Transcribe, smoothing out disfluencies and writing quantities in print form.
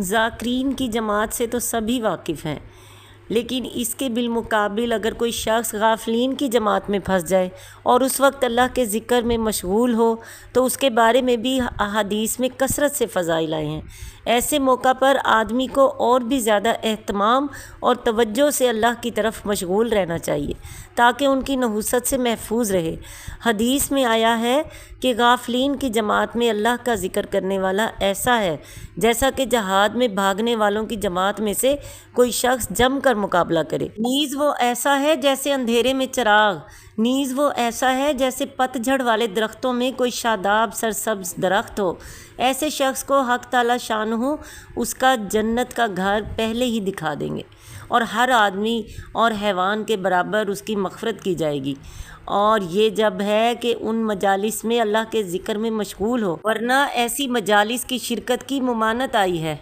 ذاکرین کی جماعت سے تو سبھی واقف ہیں، لیکن اس کے بالمقابل اگر کوئی شخص غافلین کی جماعت میں پھنس جائے اور اس وقت اللہ کے ذکر میں مشغول ہو تو اس کے بارے میں بھی احادیث میں کثرت سے فضائل آئے ہیں۔ ایسے موقع پر آدمی کو اور بھی زیادہ اہتمام اور توجہ سے اللہ کی طرف مشغول رہنا چاہیے تاکہ ان کی نحوست سے محفوظ رہے۔ حدیث میں آیا ہے کہ غافلین کی جماعت میں اللہ کا ذکر کرنے والا ایسا ہے جیسا کہ جہاد میں بھاگنے والوں کی جماعت میں سے کوئی شخص جم کر مقابلہ کرے۔ نیز وہ ایسا ہے جیسے اندھیرے میں چراغ، نیز وہ ایسا ہے جیسے پت جھڑ والے درختوں میں کوئی شاداب سرسبز درخت ہو۔ ایسے شخص کو حق تعالی شانہ اس کا جنت کا گھر پہلے ہی دکھا دیں گے اور ہر آدمی اور حیوان کے برابر اس کی مغفرت کی جائے گی، اور یہ جب ہے کہ ان مجالس میں اللہ کے ذکر میں مشغول ہو، ورنہ ایسی مجالس کی شرکت کی ممانعت آئی ہے۔